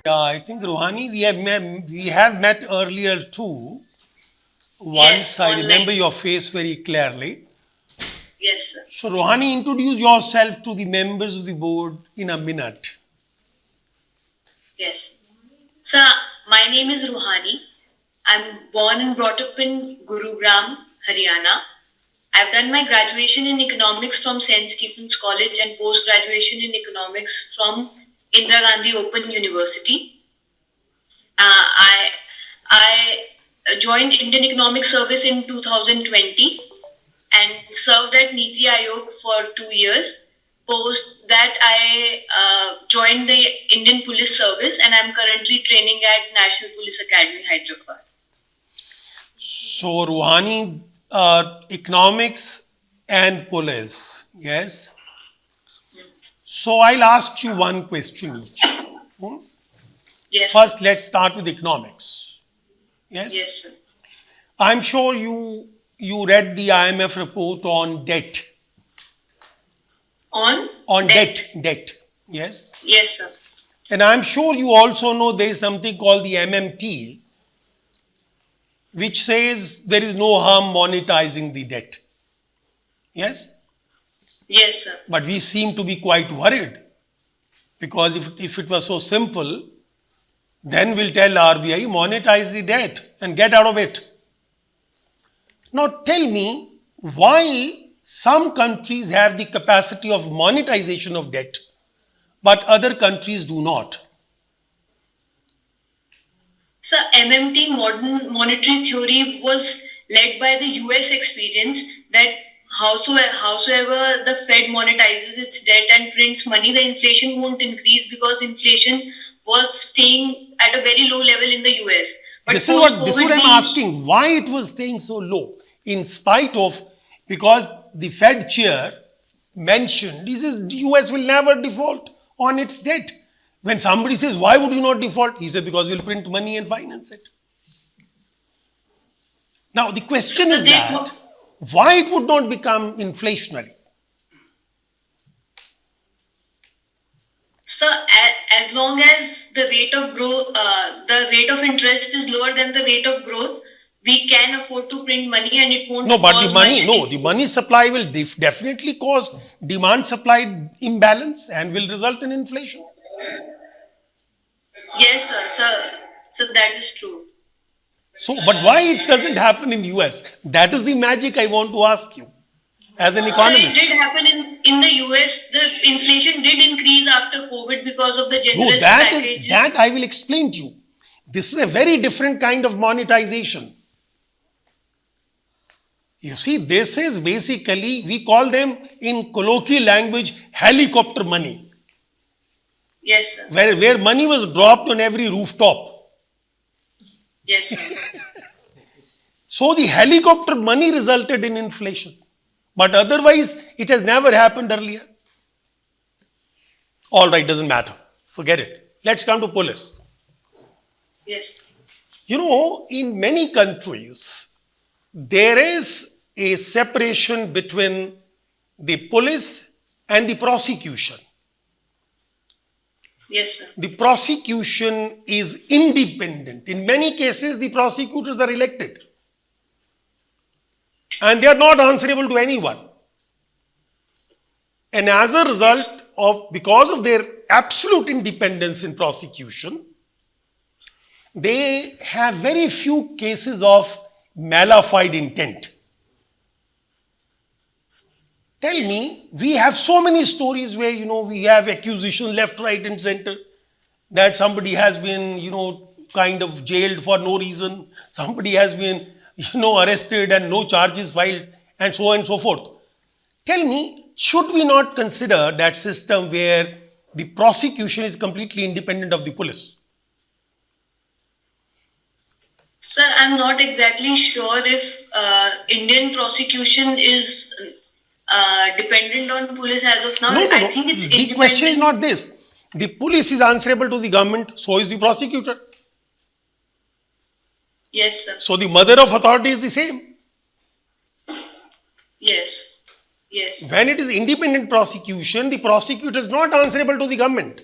I think Ruhani, we have met earlier too. Once Yes, I online. remember your face very clearly. Yes, sir. So Ruhani, introduce yourself to the members of the board in a minute. Yes. Sir, my name is Ruhani. I'm born and brought up in Gurugram, Haryana. I've done my graduation in economics from St. Stephen's College and post-graduation in economics from Indira Gandhi Open University. I joined Indian Economic Service in 2020 and served at Niti Aayog for 2 years. Post that, I joined the Indian Police Service and I'm currently training at National Police Academy, Hyderabad. So Ruhani, economics and police, yes. So I'll ask you one question each. Yes. First, let's start with economics. Yes. Yes, sir. I'm sure you read the IMF report on debt. On Debt. Yes. Yes, sir. And I'm sure you also know there is something called the MMT, which says there is no harm monetizing the debt. Yes? Yes, sir. But we seem to be quite worried because if it was so simple, then we'll tell RBI, monetize the debt and get out of it. Now tell me why some countries have the capacity of monetization of debt, but other countries do not. So MMT, modern monetary theory, was led by the US experience that howsoever the Fed monetizes its debt and prints money, the inflation won't increase because inflation was staying at a very low level in the US. But This is what post-COVID, I'm asking. Why it was staying so low, in spite of, because the Fed chair mentioned, he says the US will never default on its debt. When somebody says, why would you not default? He said, because we'll print money and finance it. Now the question is that, why it would not become inflationary? So as long as the rate of growth, the rate of interest is lower than the rate of growth, we can afford to print money and it won't. No, but cause the money supply will definitely cause demand supply imbalance and will result in inflation. Yes, sir. So that is true. So, but why it doesn't happen in US? That is the magic I want to ask you as an economist. So it did happen in the US. The inflation did increase after COVID because of the generous No, that I will explain to you. This is a very different kind of monetization. You see, this is basically, we call them in colloquial language, helicopter money. Yes, sir. Where money was dropped on every rooftop. Yes, sir. So the helicopter money resulted in inflation. But otherwise, it has never happened earlier. All right, doesn't matter. Forget it. Let's come to police. Yes. You know, in many countries, there is a separation between the police and the prosecution. Yes, sir. The prosecution is independent. In many cases, the prosecutors are elected. And they are not answerable to anyone. And as a result because of their absolute independence in prosecution, they have very few cases of malafide intent. Tell me, we have so many stories where, we have accusation left, right and center that somebody has been, kind of jailed for no reason. Somebody has been, arrested and no charges filed and so on and so forth. Tell me, should we not consider that system where the prosecution is completely independent of the police? Sir, I'm not exactly sure if Indian prosecution is dependent on police as of now. No. I think it's The question is not this. The police is answerable to the government, so is the prosecutor. Yes, sir. So the mother of authority is the same. Yes. When it is independent prosecution, the prosecutor is not answerable to the government.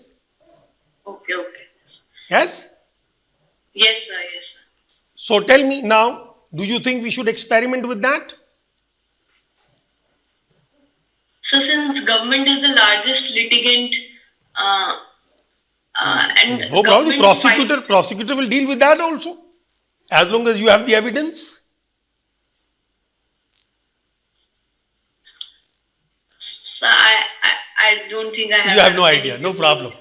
Okay. Yes? Yes, sir. Yes, sir. So tell me now, do you think we should experiment with that? So since government is the largest litigant, uh, and No problem. The government fights. prosecutor will deal with that also, as long as you have the evidence. So I don't think I have. You have no any idea. No problem.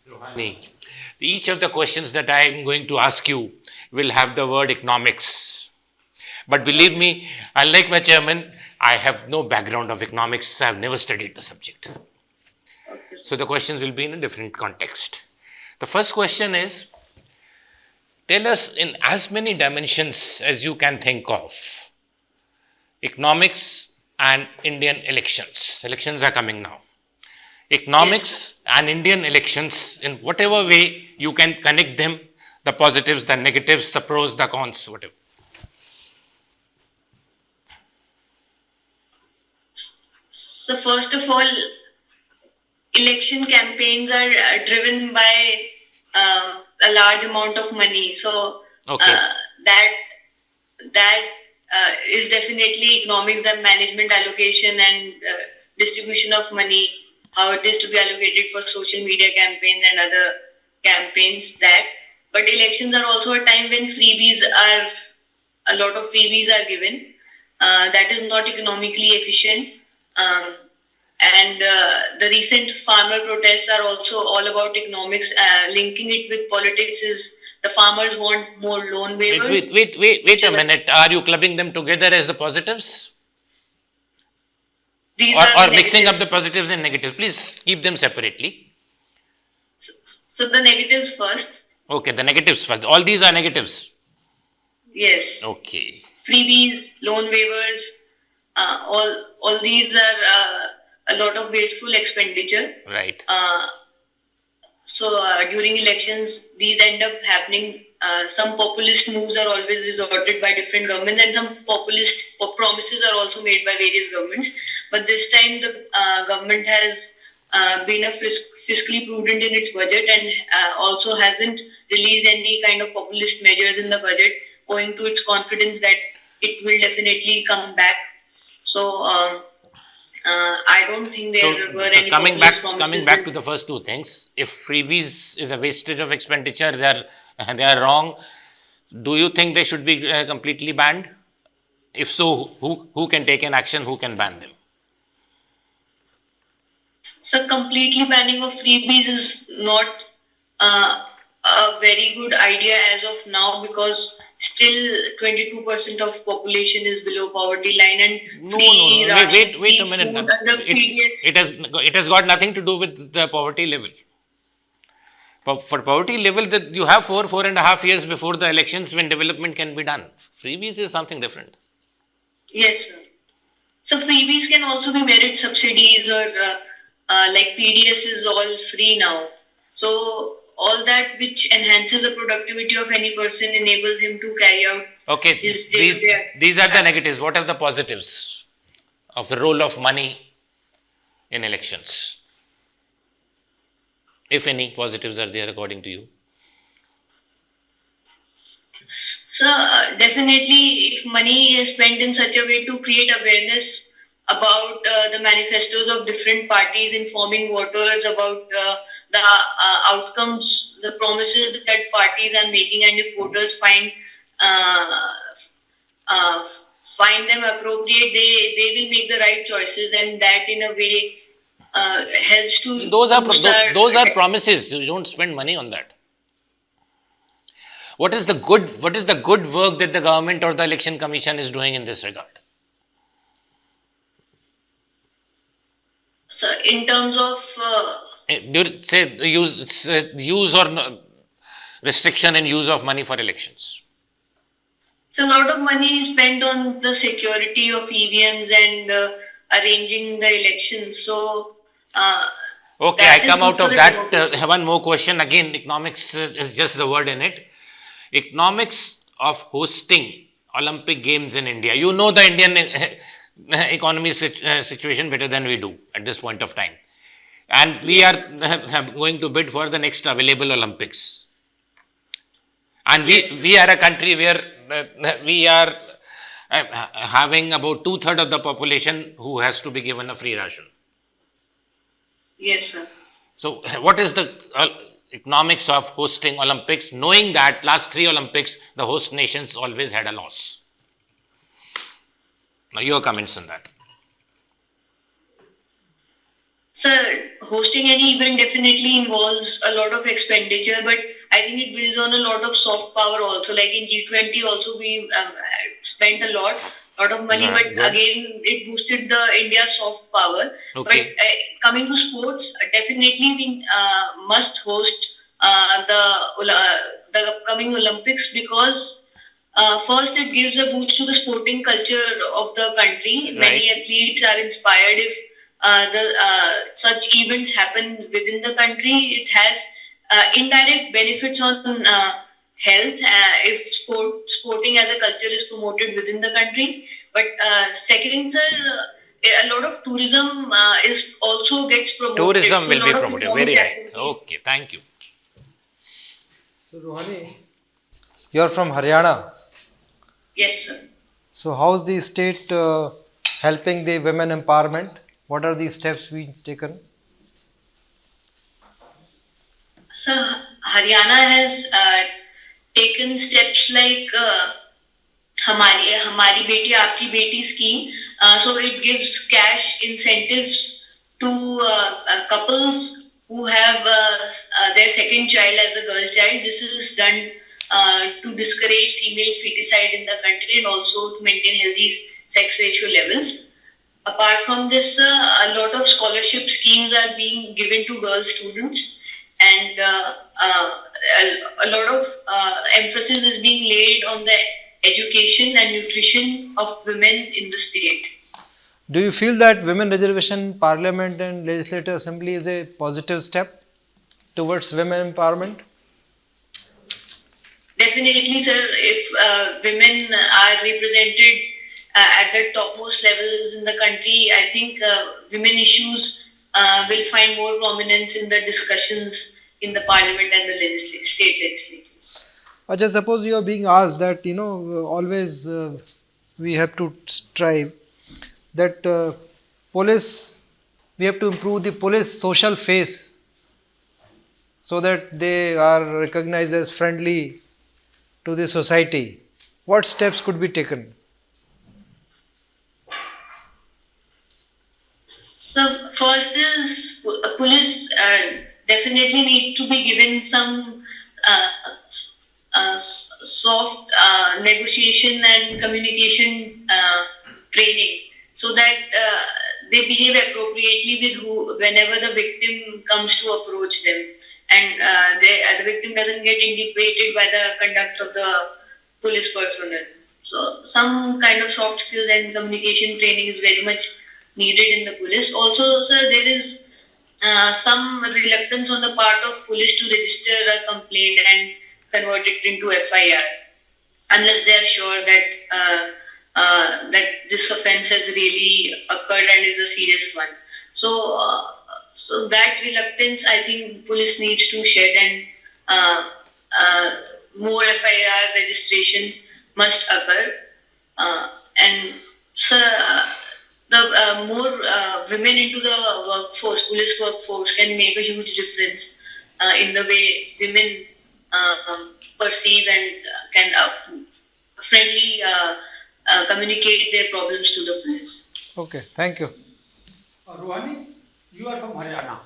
Ruhani, each of the questions that I am going to ask you will have the word economics. But believe me, unlike my chairman, I have no background of economics. I have never studied the subject. Okay. So the questions will be in a different context. The first question is, tell us in as many dimensions as you can think of, economics and Indian elections. Elections are coming now. Economics and Indian elections, in whatever way you can connect them, the positives, the negatives, the pros, the cons, whatever. So first of all, election campaigns are driven by a large amount of money. So Okay. That is definitely economics, the management, allocation, and distribution of money, how it is to be allocated for social media campaigns and other campaigns. But elections are also a time when a lot of freebies are given. That is not economically efficient. And the recent farmer protests are also all about economics. Linking it with politics is the farmers want more loan waivers. Wait a minute. Are you clubbing them together as the positives? These Or are the mixing up the negatives. positives and negatives? Please keep them separately. So the negatives first. Okay, the negatives first. All these are negatives. Yes. Okay. Freebies, loan waivers, all these are a lot of wasteful expenditure. Right. So during elections, these end up happening. Some populist moves are always resorted by different governments, and some populist promises are also made by various governments. But this time, the government has been fiscally prudent in its budget, and also hasn't released any kind of populist measures in the budget, owing to its confidence that it will definitely come back. So I don't think there were any populist promises. Coming back to the first two things, if freebies is a wastage of expenditure, they are wrong. Do you think they should be completely banned? If so, who can take an action? Who can ban them? So completely banning of freebies is not a very good idea as of now, because still 22% of population is below poverty line, and No. free ration, Wait a free minute. food under PDS. It has got nothing to do with the poverty level. For poverty level, that you have 4.5 years before the elections when development can be done. Freebies is something different. Yes, sir. So freebies can also be merit subsidies, or like PDS is all free now. So all that which enhances the productivity of any person enables him to carry out Okay, his day-to-day. these are the negatives. What are the positives of the role of money in elections? If any positives are there according to you? So definitely, if money is spent in such a way to create awareness about the manifestos of different parties, informing voters about the outcomes, the promises that parties are making, and if voters uh, uh, find them appropriate, they will make the right choices, and that in a way helps to boost Those are promises. You don't spend money on that. What is the good work that the government or the election commission is doing in this regard? So in terms of Use or restriction in use of money for elections. so a lot of money is spent on the security of EVMs and arranging the elections. So Okay, that I is come good out for of the that. democracy. One more question. Again, economics is just the word in it. Economics of hosting Olympic Games in India. You know the Indian economy situation better than we do at this point of time. And we are going to bid for the next available Olympics. And we are a country where we are having about 2/3 of the population who has to be given a free ration. Yes, sir. So what is the economics of hosting Olympics, knowing that last 3 Olympics, the host nations always had a loss? Now your comments on that. Sir, hosting any event definitely involves a lot of expenditure, but I think it builds on a lot of soft power also. Like in G20 also we spent a lot of money, Right, but good. again it boosted the India soft power. Okay. But coming to sports, definitely we must host the upcoming Olympics because first it gives a boost to the sporting culture of the country. Right. Many athletes are inspired if such events happen within the country. It has indirect benefits on health if sporting as a culture is promoted within the country. But second, sir, a lot of tourism is also gets promoted. Tourism So will a be lot of promoted. economic Very right. activities. Okay, thank you. So Ruhani, you are from Haryana. Yes, sir. So how is the state helping the women empowerment? What are the steps being taken? So Haryana has taken steps like हमारी बेटी आपकी बेटी scheme. So it gives cash incentives to couples who have their second child as a girl child. This is done to discourage female feticide in the country and also to maintain healthy sex ratio levels. Apart from this, a lot of scholarship schemes are being given to girl students, and a lot of emphasis is being laid on the education and nutrition of women in the state. Do you feel that women reservation in Parliament and Legislative Assembly is a positive step towards women empowerment? Definitely, sir. If women are represented at the topmost levels in the country, I think women issues will find more prominence in the discussions in the parliament and the state legislatures. Just suppose you are being asked that, always we have to strive that police, we have to improve the police social face so that they are recognized as friendly to the society. What steps could be taken? So first is police definitely need to be given some soft negotiation and communication training so that they behave appropriately with whenever the victim comes to approach them, and the victim doesn't get intimidated by the conduct of the police personnel. So some kind of soft skills and communication training is very much needed in the police. Also, sir, there is some reluctance on the part of police to register a complaint and convert it into FIR unless they are sure that that this offence has really occurred and is a serious one. So that reluctance, I think, police needs to shed, and more FIR registration must occur. And so the more women into the workforce, police workforce, can make a huge difference in the way women perceive and can friendly communicate their problems to the police. Okay, thank you. Ruhani, you are from Haryana.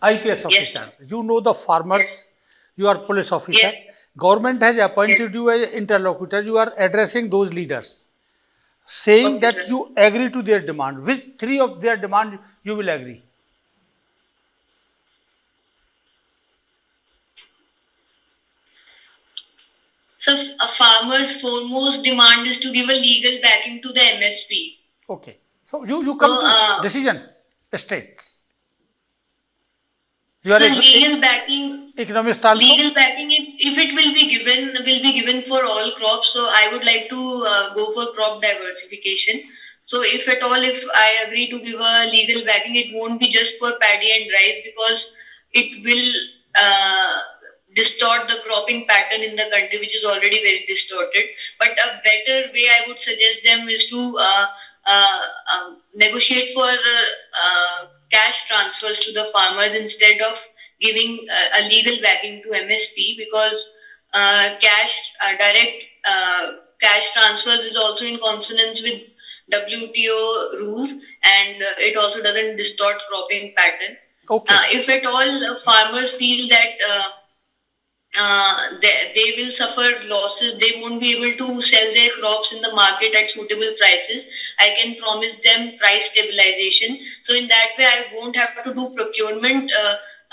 IPS Yes, officer. sir. You know the farmers. Yes. You are police officer. Yes. Government has appointed Yes. you as interlocutor. You are addressing those leaders, saying Okay, that sir. you agree to their demand. Which 3 of their demand you will agree? So a farmer's foremost demand is to give a legal backing to the MSP. Okay. So you come to decision states. You are So a legal backing, economist also. legal backing, if it will be given for all crops. So I would like to go for crop diversification. So if at all, if I agree to give a legal backing, it won't be just for paddy and rice, because it will distort the cropping pattern in the country, which is already very distorted. But a better way I would suggest them is to negotiate for cash transfers to the farmers instead of giving a legal backing to MSP, because direct cash transfers is also in consonance with WTO rules, and it also doesn't distort cropping pattern. Okay. If at all farmers feel that they will suffer losses, they won't be able to sell their crops in the market at suitable prices, I can promise them price stabilization. So in that way, I won't have to do procurement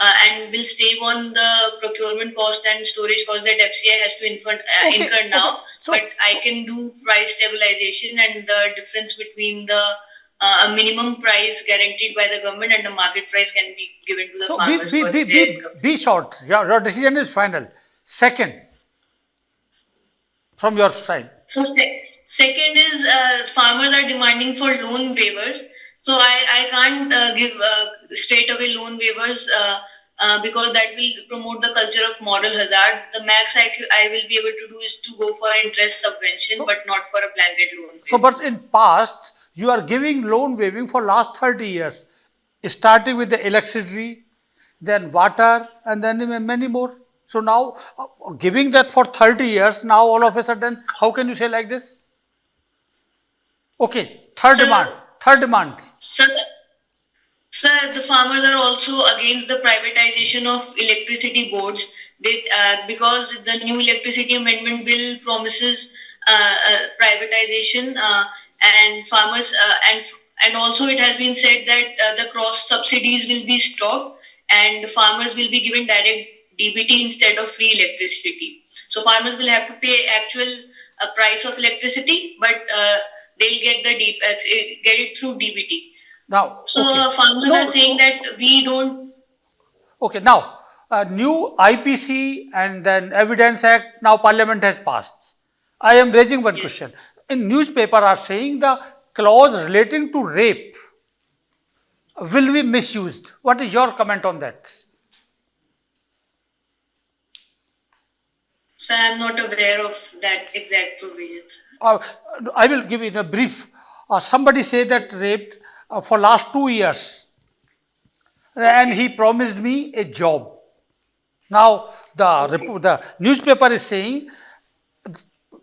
and will save on the procurement cost and storage cost that FCI has to incur now. Okay. So, but I can do price stabilization, and the difference between the a minimum price guaranteed by the government and the market price can be given to the so farmers for their income. be short. Your decision is final. Second, from your side. So second is farmers are demanding for loan waivers. So I can't give straight away loan waivers because that will promote the culture of moral hazard. The max I will be able to do is to go for interest subvention, but not for a blanket loan waiver. So, but in past, you are giving loan waiving for last 30 years, starting with the electricity, then water, and then many more. So now, giving that for 30 years, now all of a sudden, how can you say like this? Okay, third demand. Sir, the farmers are also against the privatization of electricity boards. Because the new electricity amendment bill promises privatization, and farmers and also it has been said that the cross subsidies will be stopped and farmers will be given direct DBT instead of free electricity. So farmers will have to pay actual price of electricity, but they'll get it through DBT. Now, So okay. farmers are saying that we don't. Okay, now, new IPC and then Evidence Act, now Parliament has passed. I am raising one question. In newspaper are saying the clause relating to rape will be misused. What is your comment on that? So I am not aware of that exact provision. I will give it a brief. Somebody say that raped for last 2 years, and he promised me a job. Now the newspaper is saying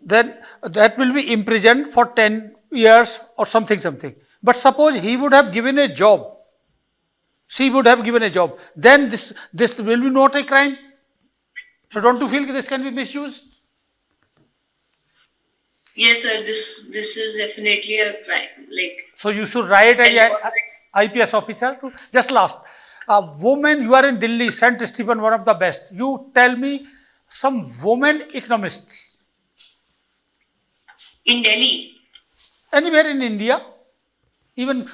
then that will be imprisoned for 10 years or something. But suppose he would have given a job, she would have given a job, then this will be not a crime. So don't you feel this can be misused? Yes, sir. This is definitely a crime. So you should write as IPS officer. Just last, women. You are in Delhi, St. Stephen, one of the best. You tell me some women economists. In Delhi? Anywhere in India, even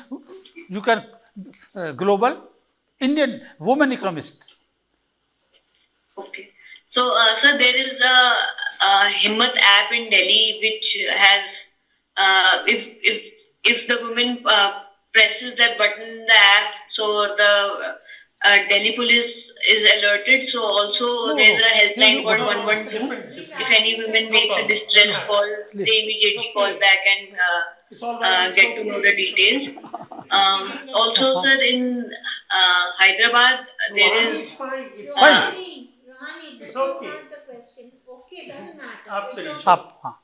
you can global, Indian women economists. Okay. So, sir, there is a Himmat app in Delhi which has, if the woman presses that button in the app, so the Delhi police is alerted. So also there's a helpline called 112. If any woman makes a distress call, they immediately call back and get to know the details. Also, sir, in Hyderabad, there is. Ruhani, this is not the question. Okay, doesn't matter. Absolutely.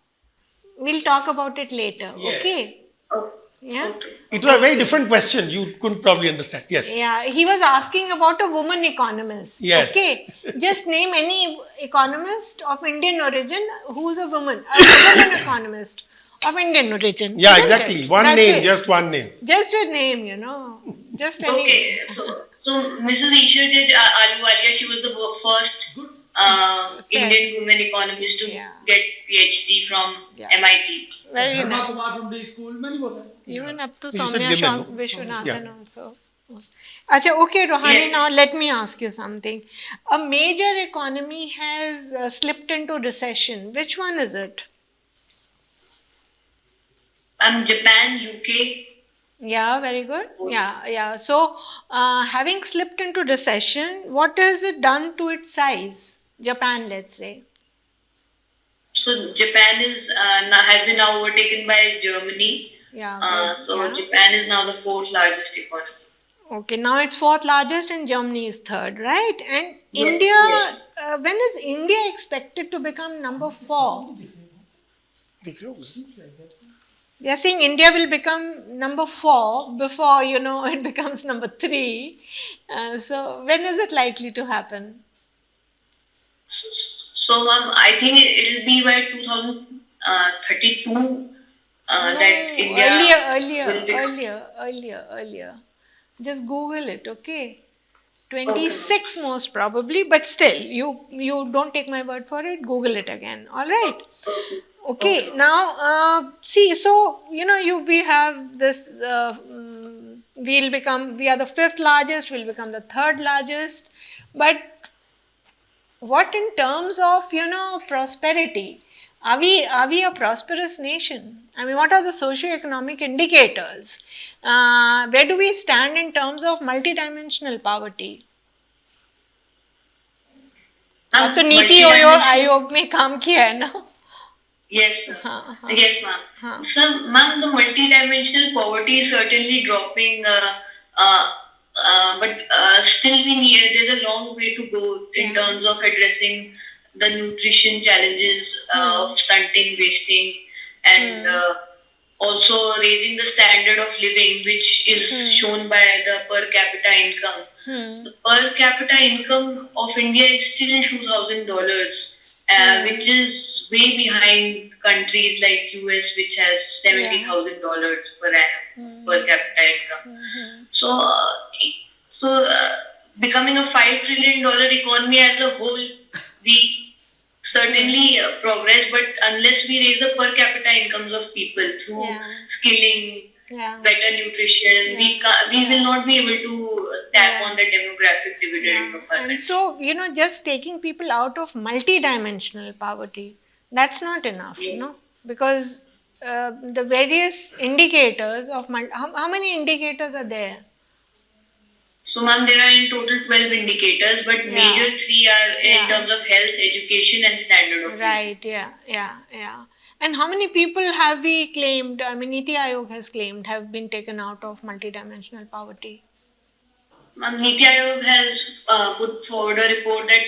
We'll talk about it later. Yes. Okay. Oh, Yeah. okay. It was a very different question. You couldn't probably understand. Yes. Yeah, he was asking about a woman economist. Yes. Okay. Just name any economist of Indian origin who's a woman economist of Indian origin. Yeah, Isn't exactly. it? One That's name, it. just one name. Just a name, Just any. Okay, so Mrs. 𝐒𝐢𝐳𝐡, she was the first Indian woman economist to get PhD from MIT. Very nice. from the school, many more. Even up to You said Soumya women, no? Vishwanathan Yeah. also. Achha, okay, Ruhani, Yes. now let me ask you something. A major economy has slipped into recession. Which one is it? Japan, UK. Yeah, very good. Yeah, yeah. So, having slipped into recession, what has it done to its size? Japan, let's say. So Japan is has been now overtaken by Germany. Yeah, good. So Yeah. Japan is now the fourth largest economy. Okay, now it's fourth largest and Germany is third, right? And Yes, India, yes. when is India expected to become number four? They are saying India will become number four before, it becomes number three. So, when is it likely to happen? So, ma'am, I think it'll be by 2032 that No, India will become. earlier. Just Google it, okay? Okay, ma'am. 26 most probably, but still, you don't take my word for it. Google it again. All right. Okay. Okay. Okay. Now, see. So we have this. We are the fifth largest. We'll become the third largest. But what in terms of prosperity? Are we a prosperous nation? I mean, what are the socio-economic indicators? Where do we stand in terms of multidimensional poverty? अब तो नीति आयोग में काम किया है ना? Yes, sir. Yes, ma'am. So, ma'am, the multidimensional poverty is certainly dropping, but still there's a long way to go in terms of addressing the nutrition challenges of stunting, wasting, and also raising the standard of living, which is shown by the per capita income. The per capita income of India is still $2,000, which is way behind countries like US, which has $70,000 per annum per capita income. So, becoming a $5 trillion economy as a whole, we certainly progress, but unless we raise the per capita incomes of people through skilling, better nutrition, we will not be able to tap on the demographic dividend of our And country. so, just taking people out of multidimensional poverty, that's not enough, because the various indicators of how many indicators are there? So, ma'am, there are in total 12 indicators, but major three are in terms of health, education, and standard of living. Right, yeah. And how many people have we claimed, I mean, Niti Aayog has claimed, have been taken out of multidimensional poverty? Niti Aayog has put forward a report that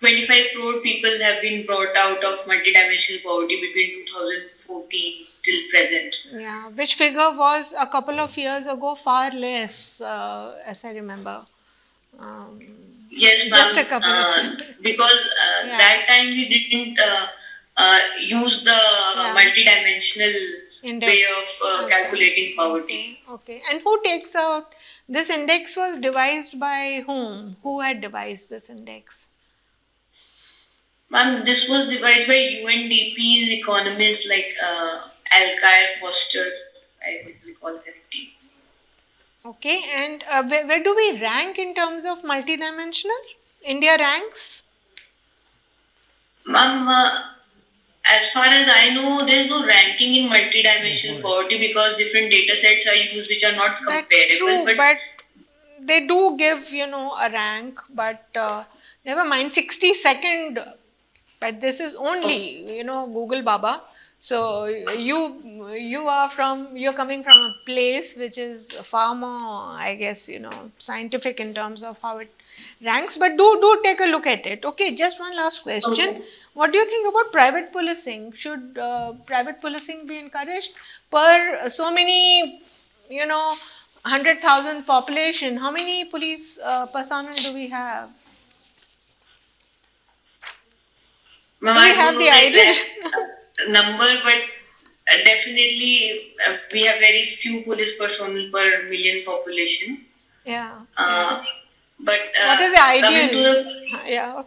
25 crore people have been brought out of multidimensional poverty between 2014 till present. Yeah, which figure was a couple of years ago far less, as I remember. Yes, ma'am. Just a couple of because that time we didn't use the multidimensional index way of calculating poverty. Okay. And who takes out this index? Was devised by whom? Who had devised this index? Ma'am, this was devised by UNDP's economists like Alcair Foster, I would recall correctly. Okay, and where do we rank in terms of multidimensional? India ranks? Ma'am, as far as I know, there is no ranking in multidimensional poverty because different data sets are used which are not comparable. That's true, but they do give, a rank, but never mind, 62nd, but this is only, Google Baba. So you're coming from a place which is far more, I guess, scientific in terms of how it ranks. But do take a look at it. Okay, just one last question. Okay. What do you think about private policing? Should private policing be encouraged? Per so many, 100,000 population, how many police personnel do we have? Do we have the ideal number, but definitely we have very few police personnel per million population. Yeah. But what is the ideal? Coming to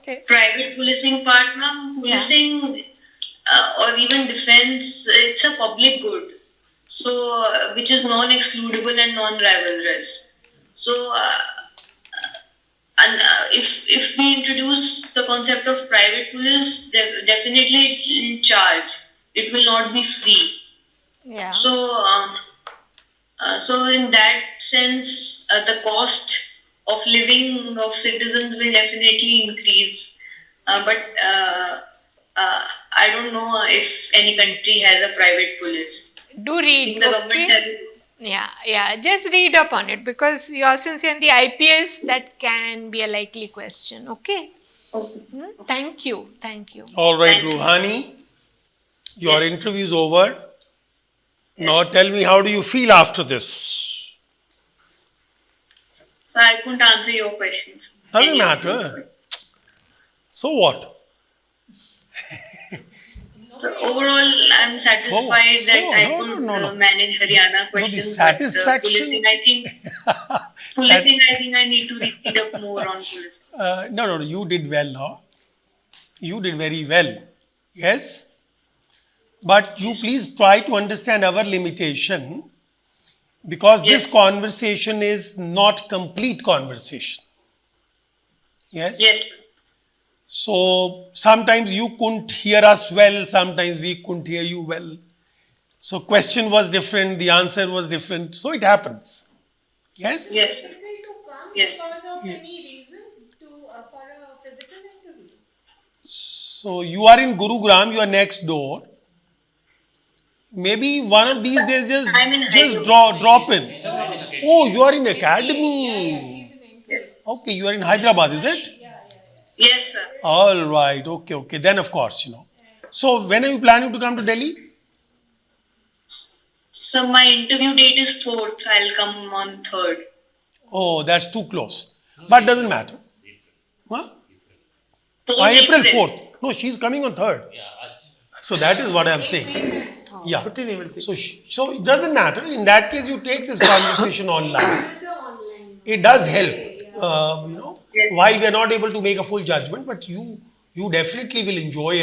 the private policing part, ma'am, policing or even defense, it's a public good. So, which is non-excludable and non-rivalrous. So, and if we introduce the concept of private police, definitely it will charge. It will not be free. Yeah. So in that sense, the cost of living of citizens will definitely increase. But I don't know if any country has a private police. Do I read, think the government okay? has. Yeah. Just read up on it because since you're in the IPS, that can be a likely question. Okay. Okay. Thank you. All right, Thank you. Ruhani, your Yes. interview is over. Now Yes. tell me, how do you feel after this? So I couldn't answer your questions. Doesn't Any of matter. them. So what? So overall, I'm satisfied that I could manage Haryana questions. satisfaction- But, policing, I think I need to read up more on policing. No, you did well, huh? You did very well. Yes? But you please try to understand our limitation, because this Yes. conversation is not complete conversation. Yes? Yes. So sometimes you couldn't hear us well, sometimes we couldn't hear you well. So question was different, the answer was different. So it happens. Yes? Yes. Yes. So you are in Gurugram, you are next door. Maybe one of these days I'm in just Hyderabad. drop in. Oh, you are in academy. Yes. Okay, you are in Hyderabad, is it? Yes, sir. All right, okay. Then of course, So when are you planning to come to Delhi? So my interview date is 4th. I'll come on 3rd. Oh, that's too close. But doesn't matter. Huh? 4th April 4th. No, she's coming on 3rd. So that is what I'm saying. Yeah. So it doesn't matter. In that case, you take this conversation online. It does help. Yes. While we are not able to make a full judgment, but you definitely will enjoy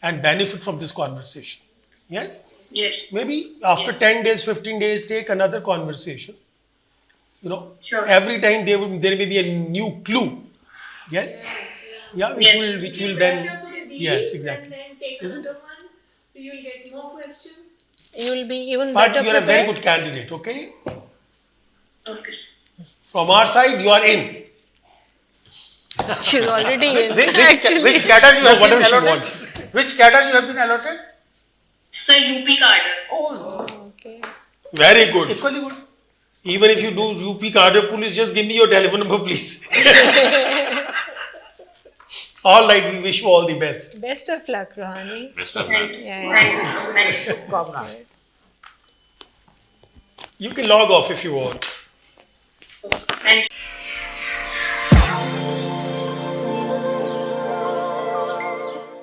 and benefit from this conversation. Yes? Yes. Maybe after 10 days, 15 days, take another conversation. Sure. Every time there may be a new clue. Yes? Yeah, Yes. which will then, yes, exactly. Isn't it? So you'll get more questions. You'll be even But better you are a very prepared. good candidate, okay? Okay. From our side, you are in. She's already in. Which cadre you have been Whatever she allotted? wants. Which cadre you have been allotted? Sir, UP cadre. Oh, Okay. Very good. equally good. Even if you do UP Cadre Police, just give me your telephone number, please. All right, we wish you all the best. Best of luck, Ruhani. Thank you. Yeah. Thank you. Kamna. You can log off if you want. Thank you.